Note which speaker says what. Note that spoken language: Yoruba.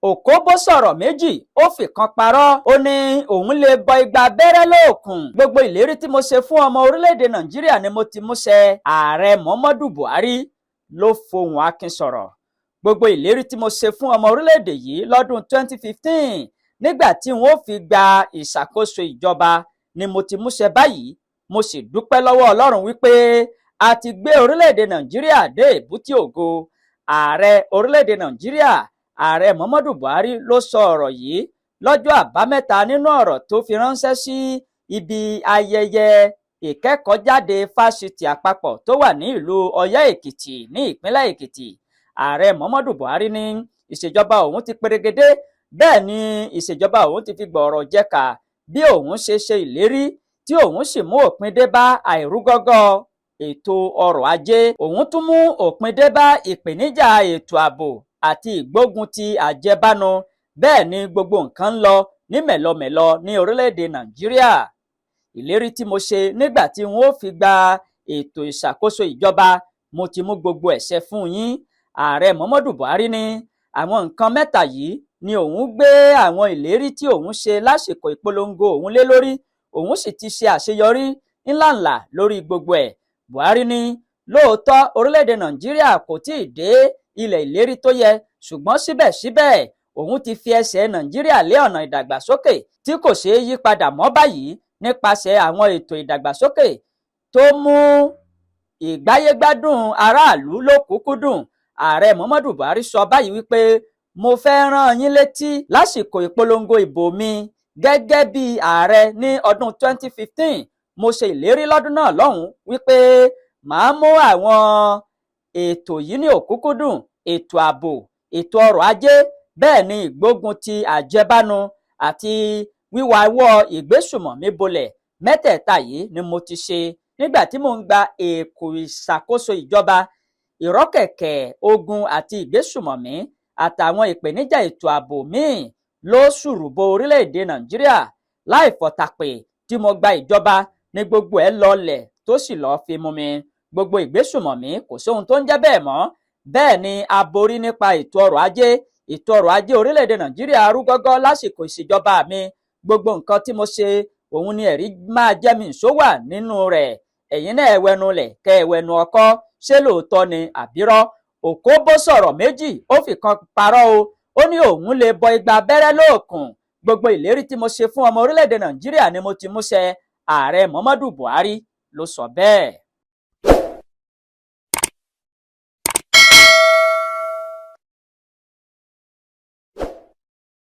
Speaker 1: Òkóbó sọ̀rọ̀ méjì ó fìkan parọ́. Ó ní òun lè bọ igba abẹ́rẹ́ lóòkùn. Gbogbo ìlérí tí mo ṣe fún ọmọ orílẹ̀-èdè Nàìjíríà ni mo ti múṣẹ. Ààrẹ Muhammadu Buhari ló fohùn akin sọ̀rọ̀. Gbogbo ìlérí tí mo ṣe fún ọmọ orílẹ̀-èdè yìí lọ́dún 2015 nígbà tí n ó fi gba ìṣàkóso ìjọba ni mo ti múṣẹ báyìí. Mo sì dúpẹ́ lọ́wọ́ Ọlọ́run wípé a ti gbé orílẹ̀-èdè Nàìjíríà dé èbúté ògo. Ààrẹ orílẹ̀-èdè Nàìjíríà Ààrẹ Muhammadu Buhari ló sọ ọ̀rọ̀ yìí lọ́jọ́ àbámẹ́ta nínú ọ̀rọ̀ tó fi ránṣẹ́ sí ibi ayẹyẹ ìkẹ́kọ̀ọ́jáde fásitì àpapọ̀ tó wà ní ìlú Ọ̀yọ́ Èkìtì ní ìpínlẹ̀ Èkìtì. Ààrẹ Muhammadu Buhari ní ìṣèjọba òun ti perégedé, bẹ́ẹ̀ ni ìṣèjọba òun ti fi gbọ̀ọ̀rọ̀ jẹ́ka bí òun ṣe ṣe ìlérí tí òun sì mú òpin dé bá àìrúgọ́gọ́ ètò ọrọ̀ ajé. Òun tún mú òpin dé bá ìpèníjà ètò ààbò àti ìgbógun ti àjẹbánu. Bẹ́ẹ̀ ni gbogbo nǹkan ń lọ ní mẹ̀lọmẹ̀lọ ní orílẹ̀-èdè Nàìjíríà. Ìlérí tí mo ṣe nígbà tí n ó fi gba ètò ìṣàkóso ìjọba mo ti mú gbogbo ẹ̀ ṣẹ fún yín. Ààrẹ Muhammadu Buhari ní àwọn nǹkan mẹ́ta yìí ni òun gbé àwọn ìlérí tí òun ṣe lásìkò ìpolongo òun lé lórí. Òun sì ti ṣe àṣeyọrí ńláńlá lórí gbogbo ẹ̀. Buhari ní lóòótọ́ orílẹ̀-èdè Nàìjíríà kò tíì dé ilẹ̀ ìlérí tó yẹ, ṣùgbọ́n síbẹ̀síbẹ̀ òun ti fi ẹsẹ̀ Nàìjíríà lé ọ̀nà ìdàgbàsókè tí kò ṣeé yí padà mọ́ báyìí nípasẹ̀ àwọn ètò ìdàgbàsókè tó mú ìgbáyégbádùn aráàlú lókùnkúndùn. Ààrẹ Muhammadu Buhari sọ báyìí wípé mo fẹ́ rán yín létí lásìkò ìpolongo ìbò mi gẹ́gẹ́ bí ààrẹ ní ọdún 2015 mo ṣe ìlérí lọ́dún náà lọ́hùn wípé màá mú àwọn ètò yìí ní òkúnkúndùn: ètò ààbò, ètò ọrọ̀ ajé, bẹ́ẹ̀ ni ìgbógun ti àjẹbánu àti wíwáwọ́ ìgbésùmọ̀mí bolẹ̀. Mẹ́tẹ̀ẹ̀ta yìí ni mo ti ṣe nígbà tí mò ń gba èkó ìṣàkóso ìjọba. Ìrọ́kẹ̀kẹ̀ ogun àti ìgbésùmọ̀mí àtàwọn ìpèníjà ètò ààbò míì ló ṣùrùbọ orílẹ̀-èdè Nàìjíríà. Láì fọ̀tàpè tí mo gba ìjọba ní gbogbo ẹ̀ lọlẹ̀ tó sì lọ́ọ́ fi mú mi. Gbogbo ìgbésùmọ̀mí kò sóhun tó ń jẹ́ bẹ́ẹ̀ mọ́. Bẹ́ẹ̀ ni a borí nípa ètò ọrọ̀ ajé. Ètò ọrọ̀ ajé orílẹ̀-èdè Nàìjíríà rú gọ́gọ́ lásìkò ìṣèjọba mi. Gbogbo nǹkan tí mo ṣe òun ni ẹ̀rí máa jẹ́ mi ìṣó wà nínú rẹ̀. Ẹ̀yin náà ẹ̀wẹ̀nu lẹ̀ kẹ́ ẹ̀wẹ̀nu ọkọ́. Ṣé lóòótọ́ ni àbírọ́? Òkóbó sọ̀rọ̀ méjì ó fìkan parọ́ o. Ó ní òun lè bọ igba abẹ́rẹ́ lóòkùn. Gbogbo ìlérí tí mo ṣe fún ọmọ orílẹ̀-èdè Nàìjíríà ni mo ti múṣẹ. Ààrẹ Muhammadu Buhari ló sọ bẹ́ẹ̀.